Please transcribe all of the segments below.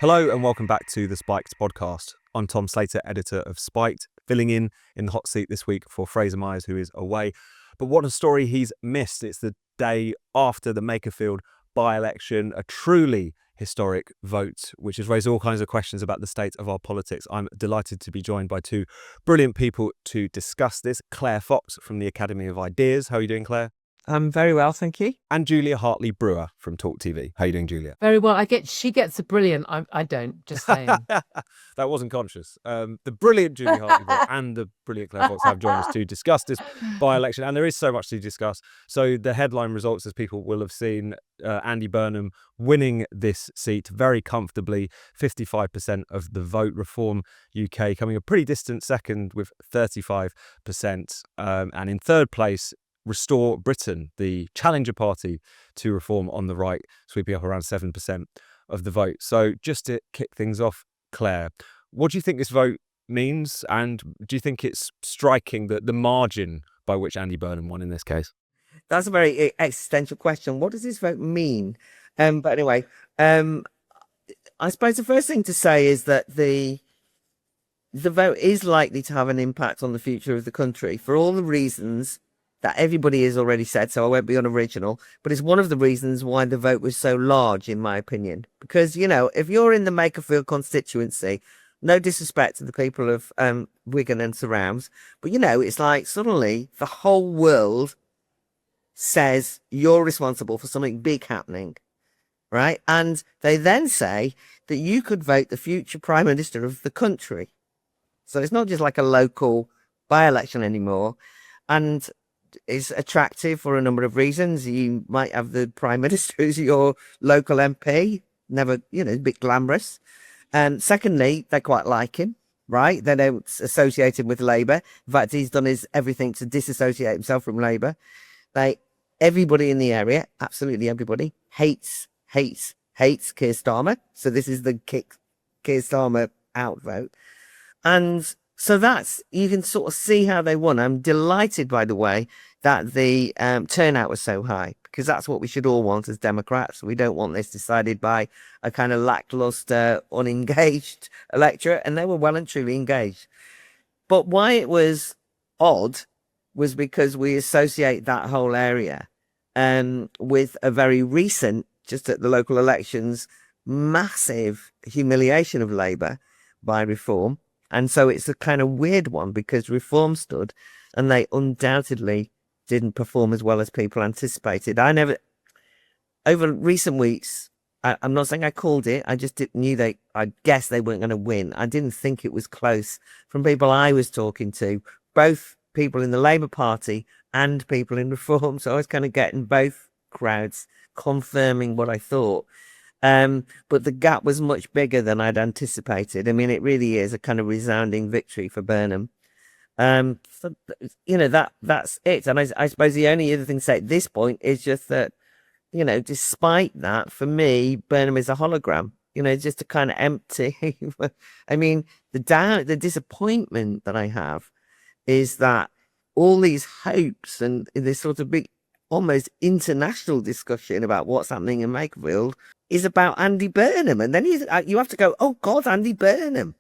Hello and welcome back to the Spiked podcast. I'm Tom Slater, editor of Spiked, filling in the hot seat this week for Fraser Myers, who is away. But what a story he's missed. It's the day after the Makerfield by-election, a truly historic vote, which has raised all kinds of questions about the state of our politics. I'm delighted to be joined by two brilliant people to discuss this. Claire Fox from the Academy of Ideas. How are you doing, Claire? I'm very well, thank you. And Julia Hartley-Brewer from Talk TV. How are you doing, Julia? Very well. She gets a brilliant. I don't. Just saying. That wasn't conscious. The brilliant Julia Hartley-Brewer and the brilliant Claire Fox have joined us to discuss this by-election, and there is so much to discuss. So the headline results, as people will have seen, Andy Burnham winning this seat very comfortably, 55% of the vote. Reform UK coming a pretty distant second with 35%, and in third place, Restore Britain, the challenger party to reform on the right, sweeping up around 7% of the vote. So just to kick things off, Claire, what do you think this vote means? And do you think it's striking the margin by which Andy Burnham won in this case? That's a very existential question. What does this vote mean? But anyway, I suppose the first thing to say is that the vote is likely to have an impact on the future of the country for all the reasons that everybody has already said, so I won't be unoriginal, but it's one of the reasons why the vote was so large, in my opinion. Because, you know, if you're in the Makerfield constituency, no disrespect to the people of Wigan and surrounds, but, you know, it's like suddenly the whole world says you're responsible for something big happening, right? And they then say that you could vote the future Prime Minister of the country. So it's not just like a local by-election anymore. And is attractive for a number of reasons. You might have the Prime Minister as your local MP, never, you know, a bit glamorous. And secondly, they quite like him, right? They don't associate him with Labour. In fact, he's done everything to disassociate himself from Labour. Everybody in the area, absolutely everybody, hates Keir Starmer. So this is the Keir Starmer outvote. And so you can sort of see how they won. I'm delighted, by the way, that the turnout was so high, because that's what we should all want as Democrats. We don't want this decided by a kind of lackluster, unengaged electorate, and they were well and truly engaged. But why it was odd was because we associate that whole area with a very recent, just at the local elections, massive humiliation of Labour by Reform. And so it's a kind of weird one, because Reform stood and they undoubtedly didn't perform as well as people anticipated. Over recent weeks, I'm not saying I called it, I just I guess they weren't going to win. I didn't think it was close from people I was talking to, both people in the Labour Party and people in Reform. So I was kind of getting both crowds confirming what I thought. But the gap was much bigger than I'd anticipated. I mean, it really is a kind of resounding victory for Burnham. So, you know, that's it. And I suppose the only other thing to say at this point is just that, you know, despite that, for me, Burnham is a hologram. You know, just a kind of empty. I mean, the disappointment that I have is that all these hopes and this sort of big, almost international discussion about what's happening in Makerfield is about Andy Burnham. And then you have to go, oh God, Andy Burnham.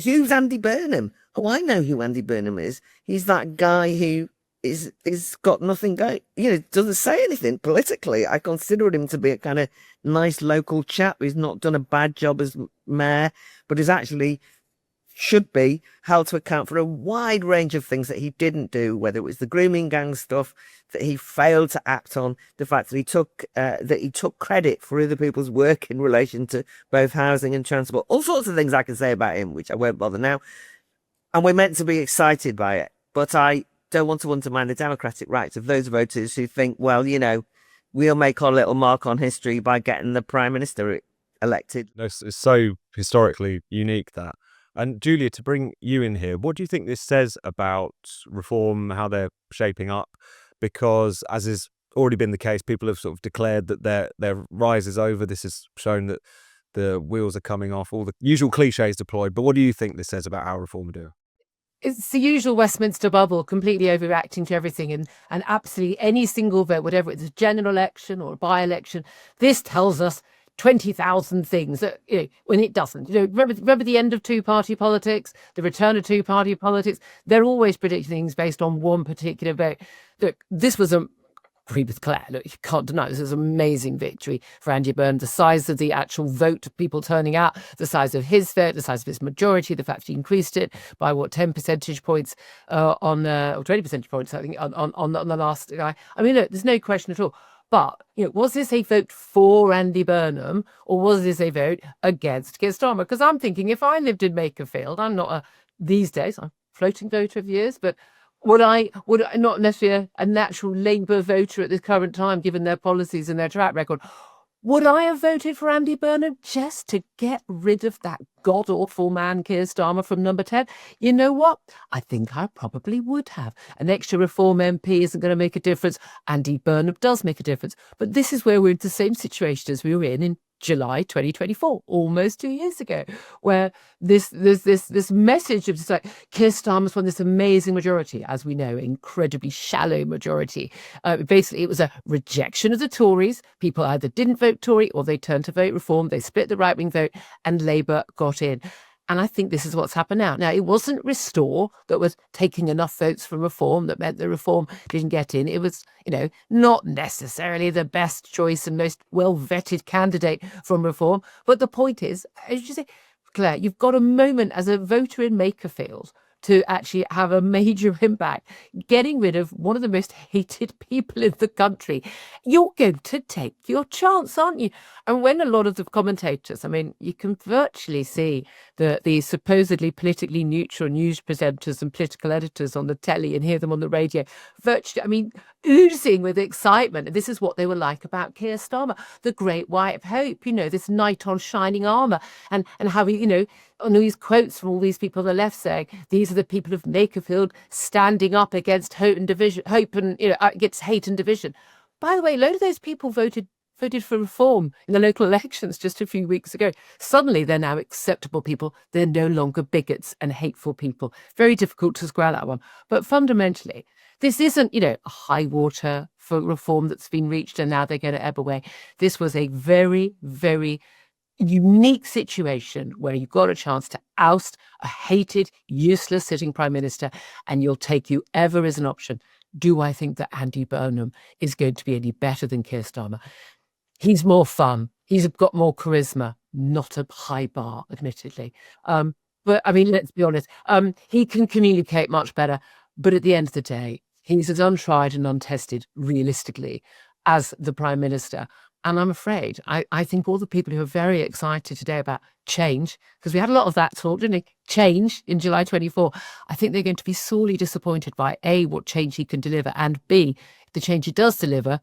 Who's Andy Burnham? Oh, I know who Andy Burnham is. He's that guy who is got nothing going, you know, doesn't say anything politically. I consider him to be a kind of nice local chap who's not done a bad job as mayor, but is actually should be held to account for a wide range of things that he didn't do, whether it was the grooming gang stuff that he failed to act on, the fact that he took credit for other people's work in relation to both housing and transport, all sorts of things I can say about him, which I won't bother now. And we're meant to be excited by it, but I don't want to undermine the democratic rights of those voters who think, well, you know, we'll make our little mark on history by getting the Prime Minister elected. No, it's so historically unique, that. And Julia, to bring you in here, what do you think this says about Reform, how they're shaping up? Because as has already been the case, people have sort of declared that their rise is over. This has shown that the wheels are coming off, all the usual cliches deployed. But what do you think this says about how Reform are doing? It's the usual Westminster bubble, completely overreacting to everything, and absolutely any single vote, whatever it's a general election or a by-election, this tells us 20,000 things that, when it doesn't. Remember the end of two-party politics, the return of two-party politics? They're always predicting things based on one particular vote. Look, this was agree with Claire. Look, you can't deny this is an amazing victory for Andy Burnham. The size of the actual vote, people turning out, the size of his vote, the size of his majority, the fact he increased it by 10 percentage points or 20 percentage points, I think, on the last guy. I mean, look, there's no question at all. But, was this a vote for Andy Burnham or was this a vote against Keir Starmer? Because I'm thinking if I lived in Makerfield, I'm not these days, I'm a floating voter of years, but would I not necessarily a natural Labour voter at this current time, given their policies and their track record? Would I have voted for Andy Burnham just to get rid of that god-awful man, Keir Starmer, from number 10? You know what? I think I probably would have. An extra Reform MP isn't going to make a difference. Andy Burnham does make a difference. But this is where we're in the same situation as we were in July 2024, almost 2 years ago, where this message of just like Keir Starmer's won this amazing majority, as we know, incredibly shallow majority. Basically, it was a rejection of the Tories. People either didn't vote Tory or they turned to vote Reform. They split the right-wing vote and Labour got in. And I think this is what's happened now. Now, it wasn't Restore that was taking enough votes from Reform that meant the Reform didn't get in. It was, not necessarily the best choice and most well-vetted candidate from Reform. But the point is, as you say, Claire, you've got a moment as a voter in Makerfield to actually have a major impact, getting rid of one of the most hated people in the country. You're going to take your chance, aren't you? And when a lot of the commentators, I mean, you can virtually see the supposedly politically neutral news presenters and political editors on the telly and hear them on the radio, virtually, I mean, oozing with excitement. And this is what they were like about Keir Starmer, the great white hope, this knight on shining armour, and how he, on these quotes from all these people on the left saying, these are the people of Makerfield standing up against hope and against hate and division. By the way, a load of those people voted for Reform in the local elections just a few weeks ago. Suddenly they're now acceptable people. They're no longer bigots and hateful people. Very difficult to square that one. But fundamentally, this isn't, a high water for Reform that's been reached and now they're going to ebb away. This was a very, very unique situation where you got a chance to oust a hated, useless sitting prime minister, and you'll take whoever is an option. Do I think that Andy Burnham is going to be any better than Keir Starmer? He's more fun. He's got more charisma. Not a high bar, admittedly. But I mean, let's be honest. He can communicate much better. But at the end of the day, he's as untried and untested, realistically, as the Prime Minister. And I'm afraid, I think all the people who are very excited today about change, because we had a lot of that talk, didn't we? Change in July 24. I think they're going to be sorely disappointed by A, what change he can deliver, and B, if the change he does deliver,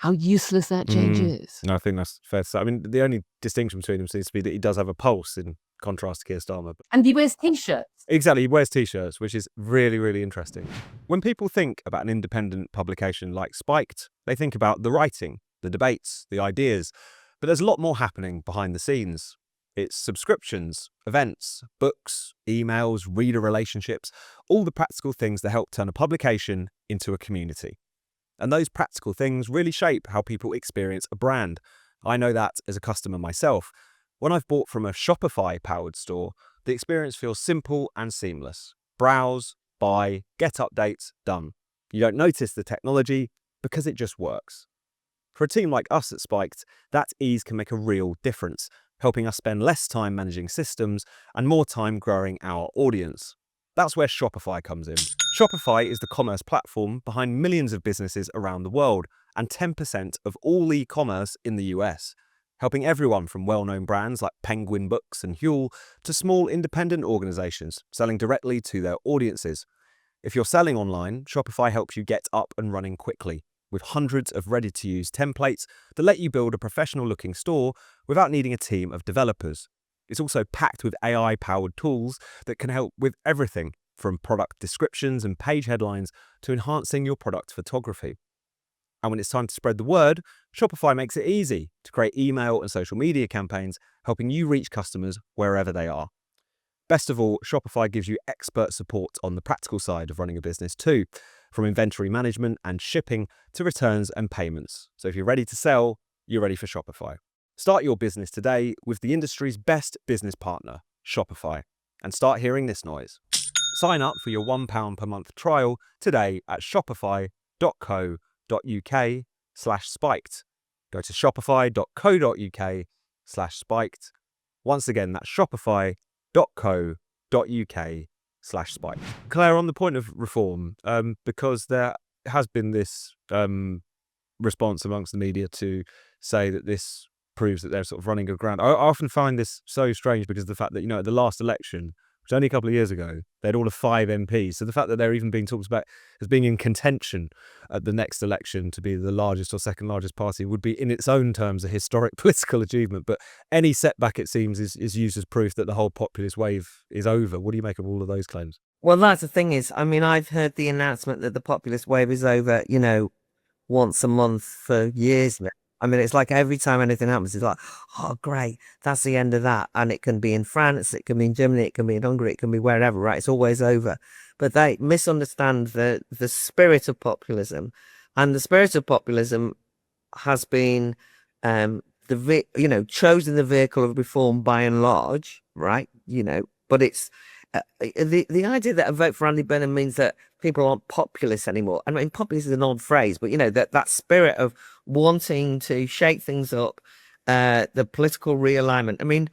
how useless that change is. No, I think that's fair to say. I mean, the only distinction between them seems to be that he does have a pulse in contrast to Keir Starmer. And he wears T-shirts. Exactly, he wears T-shirts, which is really, really interesting. When people think about an independent publication like Spiked, they think about the writing, the debates, the ideas. But there's a lot more happening behind the scenes. It's subscriptions, events, books, emails, reader relationships, all the practical things that help turn a publication into a community. And those practical things really shape how people experience a brand. I know that as a customer myself. When I've bought from a Shopify-powered store, the experience feels simple and seamless. Browse, buy, get updates, done. You don't notice the technology because it just works. For a team like us at Spiked, that ease can make a real difference, helping us spend less time managing systems and more time growing our audience. That's where Shopify comes in. Shopify is the commerce platform behind millions of businesses around the world and 10% of all e-commerce in the US, helping everyone from well-known brands like Penguin Books and Huel to small independent organizations selling directly to their audiences. If you're selling online, Shopify helps you get up and running quickly, with hundreds of ready-to-use templates that let you build a professional-looking store without needing a team of developers. It's also packed with AI-powered tools that can help with everything from product descriptions and page headlines to enhancing your product photography. And when it's time to spread the word, Shopify makes it easy to create email and social media campaigns, helping you reach customers wherever they are. Best of all, Shopify gives you expert support on the practical side of running a business too, from inventory management and shipping to returns and payments. So if you're ready to sell, you're ready for Shopify. Start your business today with the industry's best business partner, Shopify, and start hearing this noise. Sign up for your £1 per month trial today at shopify.co.uk/spiked. Go to shopify.co.uk/spiked. Once again, that's shopify.co.uk/spiked. Claire, on the point of reform, because there has been this response amongst the media to say that this proves that they're sort of running aground. I often find this so strange because of the fact that, at the last election, which was only a couple of years ago, they had all of 5 MPs. So the fact that they're even being talked about as being in contention at the next election to be the largest or second largest party would be in its own terms a historic political achievement. But any setback, it seems, is used as proof that the whole populist wave is over. What do you make of all of those claims? Well, that's the thing is, I've heard the announcement that the populist wave is over, once a month for years now. It's like every time anything happens, it's like, oh, great, that's the end of that. And it can be in France, it can be in Germany, it can be in Hungary, it can be wherever, right? It's always over. But they misunderstand the spirit of populism. And the spirit of populism has been, chosen the vehicle of reform by and large, right? But it's, the idea that a vote for Andy Burnham means that people aren't populist anymore. Populist is an odd phrase, but that spirit of wanting to shake things up, the political realignment.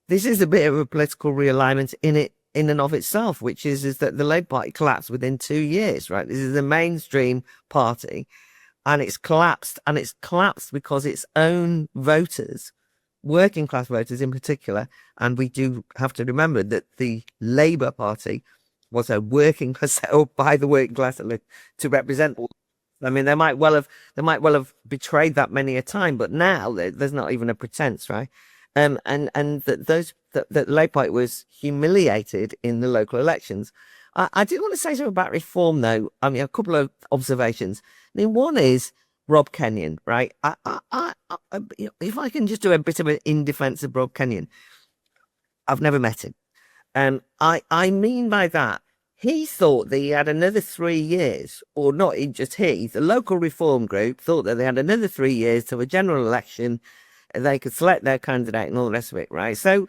This is a bit of a political realignment in and of itself, which is that the Labour Party collapsed within 2 years, right? This is the mainstream party, and it's collapsed because its own voters, working class voters in particular, and we do have to remember that the Labour Party was a working class set up by the working class to represent. They might well have betrayed that many a time, but now there's not even a pretense, right? And that the Labour Party was humiliated in the local elections. I did want to say something about reform, though. A couple of observations. One is Rob Kenyon, right? If I can just do a bit of an in defense of Rob Kenyon, I've never met him. I mean by that, he thought that he had another 3 years, or not just he, the local reform group thought that they had another 3 years to a general election, and they could select their candidate and all the rest of it, right? So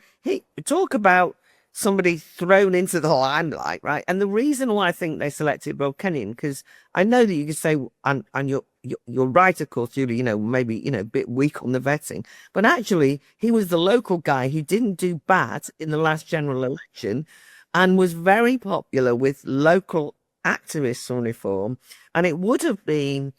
talk about somebody thrown into the limelight, right? And the reason why I think they selected Rob Kenyon, because I know that you could say, and you're right, of course, Julie, maybe, a bit weak on the vetting, but actually he was the local guy who didn't do bad in the last general election and was very popular with local activists on reform. And it would have been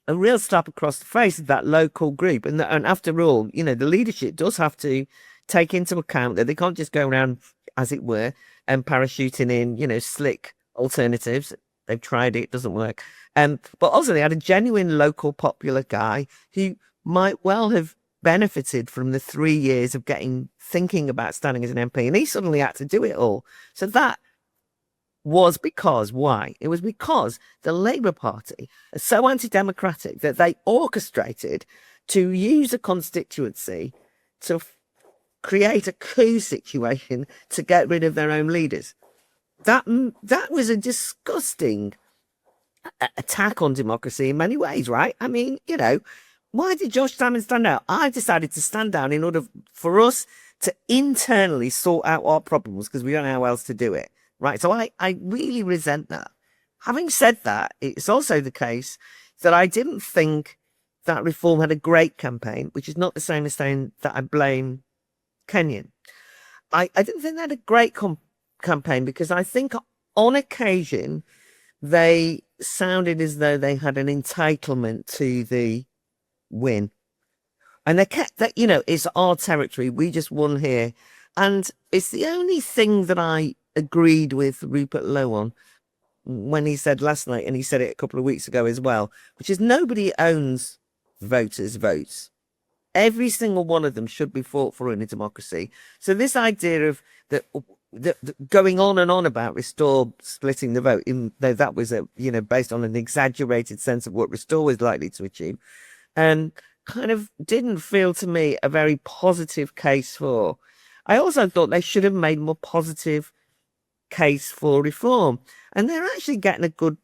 a real slap across the face of that local group. And after all, the leadership does have to take into account that they can't just go around, as it were, and parachuting in, slick alternatives. They've tried it, doesn't work. But also they had a genuine local popular guy who might well have benefited from the 3 years of thinking about standing as an MP, and he suddenly had to do it all. So that was because, why? It was because the Labour Party is so anti-democratic that they orchestrated to use a constituency to create a coup situation to get rid of their own leaders. That was a disgusting attack on democracy in many ways, right? Why did Josh Salmon stand out? I decided to stand down in order for us to internally sort out our problems because we don't know how else to do it, right? So I really resent that. Having said that, it's also the case that I didn't think that reform had a great campaign, which is not the same as saying that I blame Kenyon. I didn't think they had a great campaign because I think on occasion they sounded as though they had an entitlement to the win. And they kept that, it's our territory. We just won here. And it's the only thing that I agreed with Rupert Lowe on when he said last night, and he said it a couple of weeks ago as well, which is nobody owns voters' votes. Every single one of them should be fought for in a democracy. So this idea of the going on and on about Restore splitting the vote, even though that was based on an exaggerated sense of what Restore was likely to achieve, and kind of didn't feel to me a very positive case for. I also thought they should have made a more positive case for reform, and they're actually getting a good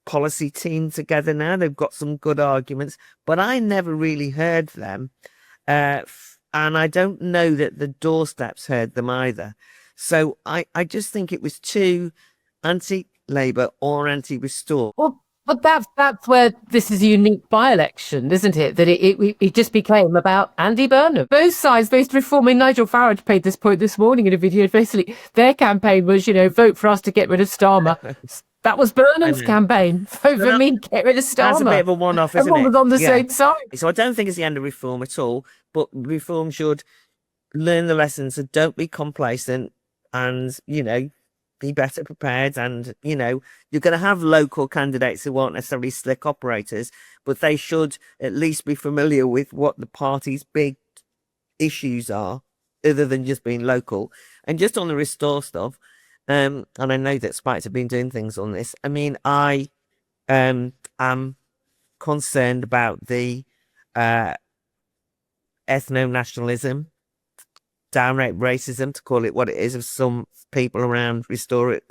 policy team together now. They've got some good arguments, but I never really heard them And I don't know that the doorsteps heard them either. So I just think it was too anti-Labour or anti-Restore. Well, but that's where this is a unique by-election, isn't it? That it just became about Andy Burnham. Both sides, both reforming. Nigel Farage made this point this morning in a video. Basically, their campaign was, vote for us to get rid of Starmer. That was Burnham's campaign. Vote for me, get rid of Starmer. That's a bit of a one-off, isn't Everyone it? was on the same side. So I don't think it's the end of reform at all, but reform should learn the lessons and don't be complacent and, be better prepared. And, you're going to have local candidates who aren't necessarily slick operators, but they should at least be familiar with what the party's big issues are, other than just being local. And just on the Restore stuff, and I know that Spikes have been doing things on this. I mean, I am concerned about the ethno-nationalism, downright racism, to call it what it is, of some people around Restore,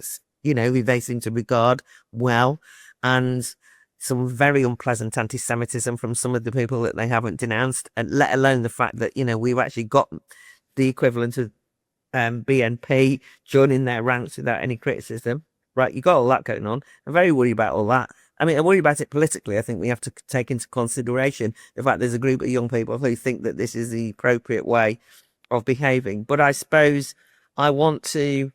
who they seem to regard well, and some very unpleasant anti-Semitism from some of the people that they haven't denounced, and let alone the fact that, we've actually got the equivalent of BNP joining their ranks without any criticism. Right, you got all that going on. I'm very worried about all that. I mean, I'm worried about it politically. I think we have to take into consideration the fact there's a group of young people who think that this is the appropriate way of behaving. But I suppose I want to,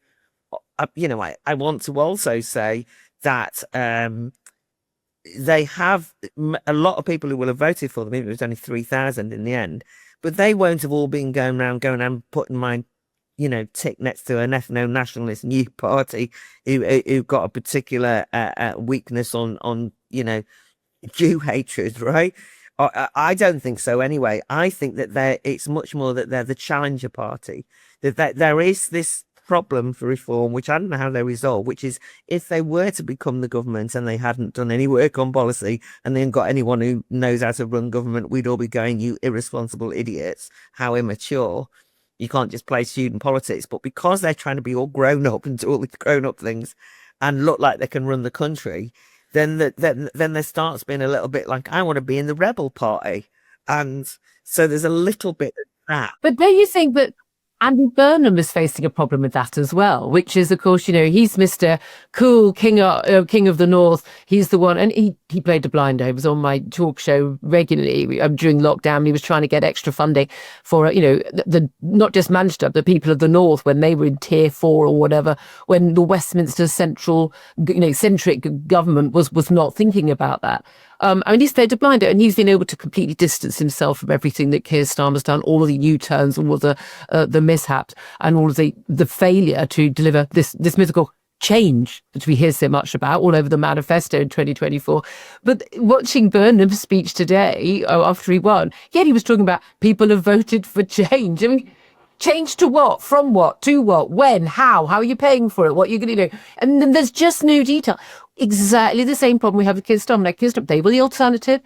I want to also say that they have a lot of people who will have voted for them. Even if it was only 3,000 in the end, but they won't have all been going around putting my tick next to an ethno-nationalist new party who got a particular weakness on Jew hatred, right? I don't think so anyway. I think that it's much more that they're the challenger party, that there is this problem for reform, which I don't know how they resolve, which is if they were to become the government and they hadn't done any work on policy and then got anyone who knows how to run government, we'd all be going, you irresponsible idiots, how immature. You can't just play student politics. But because they're trying to be all grown up and do all these grown up things and look like they can run the country, then there starts being a little bit like, I want to be in the rebel party. And so there's a little bit of that. But don't you think that Andy Burnham is facing a problem with that as well, which is, of course, he's Mr. Cool King of the North. He's the one, and he played the blinder. He was on my talk show regularly during lockdown. He was trying to get extra funding for, the not just Manchester, the people of the North when they were in tier 4 or whatever, when the Westminster central, centric government was not thinking about that. He's played a blinder, and he's been able to completely distance himself from everything that Keir Starmer's done, all of the U-turns, all of the mishaps, and all of the failure to deliver this mythical change that we hear so much about all over the manifesto in 2024. But watching Burnham's speech today, after he won, yet he was talking about people have voted for change. I mean, change to what? From what? To what? When? How? How are you paying for it? What are you going to do? And then there's just no detail. Exactly the same problem we have with Keir Starmer. Now, Keir Starmer, they were the alternative.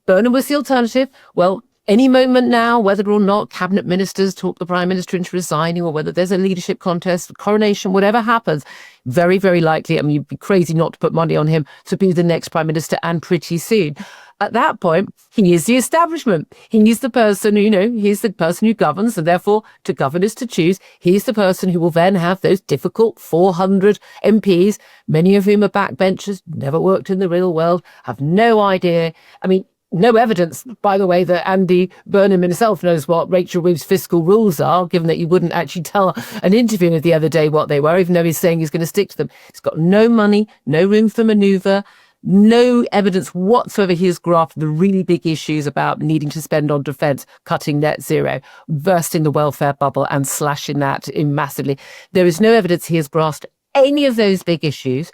Burnham was the alternative. Well, any moment now, whether or not cabinet ministers talk the prime minister into resigning, or whether there's a leadership contest, coronation, whatever happens, very, very likely, you'd be crazy not to put money on him to be the next prime minister, and pretty soon. At that point, he is the establishment. He's the person he's the person who governs, and therefore to govern is to choose. He's the person who will then have those difficult 400 MPs, many of whom are backbenchers, never worked in the real world, have no idea. No evidence, by the way, that Andy Burnham himself knows what Rachel Reeves' fiscal rules are, given that he wouldn't actually tell an interviewer the other day what they were, even though he's saying he's going to stick to them. He's got no money, no room for manoeuvre, no evidence whatsoever he has grasped the really big issues about needing to spend on defence, cutting net zero, bursting the welfare bubble and slashing that in massively. There is no evidence he has grasped any of those big issues.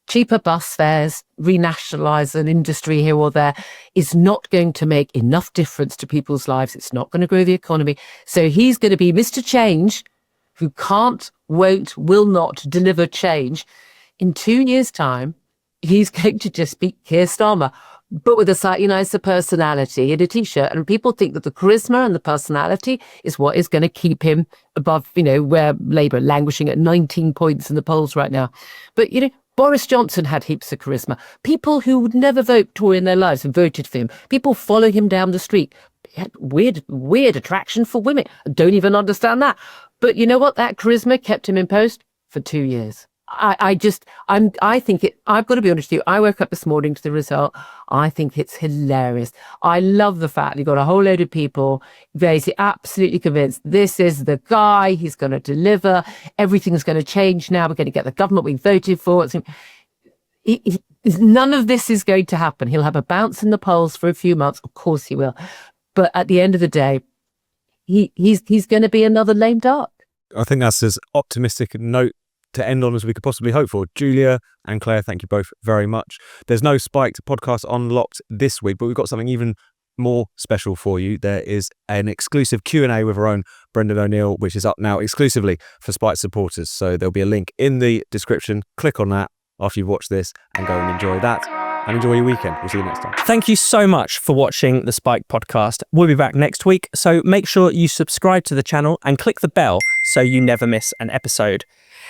Cheaper bus fares, renationalise an industry here or there is not going to make enough difference to people's lives. It's not going to grow the economy. So he's going to be Mr. Change, who can't, won't, will not deliver change. In 2 years' time, he's going to just be Keir Starmer, but with a slightly nicer personality and a T-shirt. And people think that the charisma and the personality is what is going to keep him above, where Labour languishing at 19 points in the polls right now. But, Boris Johnson had heaps of charisma. People who would never vote Tory in their lives and voted for him. People follow him down the street. had weird attraction for women. I don't even understand that. But you know what? That charisma kept him in post for 2 years. I think I've got to be honest with you. I woke up this morning to the result. I think it's hilarious. I love the fact you've got a whole load of people basically absolutely convinced this is the guy. He's going to deliver. Everything's going to change now. We're going to get the government we voted for. None of this is going to happen. He'll have a bounce in the polls for a few months. Of course he will. But at the end of the day, he's going to be another lame duck. I think that's as optimistic a note to end on as we could possibly hope for. Julia and Claire, thank you both very much. There's no Spiked podcast unlocked this week, but we've got something even more special for you. There is an exclusive Q&A with our own Brendan O'Neill, which is up now exclusively for Spiked supporters. So there'll be a link in the description. Click on that after you've watched this and go and enjoy that. And enjoy your weekend. We'll see you next time. Thank you so much for watching the Spike podcast. We'll be back next week, so make sure you subscribe to the channel and click the bell so you never miss an episode.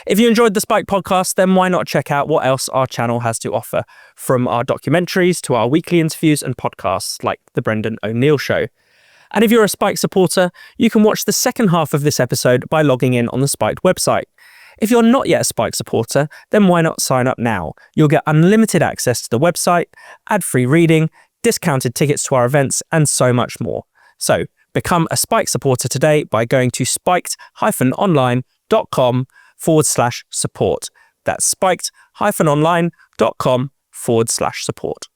If you enjoyed the Spike podcast, then why not check out what else our channel has to offer, from our documentaries to our weekly interviews and podcasts like The Brendan O'Neill Show. And if you're a Spike supporter, you can watch the second half of this episode by logging in on the Spike website. If you're not yet a Spike supporter, then why not sign up now? You'll get unlimited access to the website, ad-free reading, discounted tickets to our events, and so much more. So become a Spike supporter today by going to spiked-online.com/support. That's spiked-online.com/support.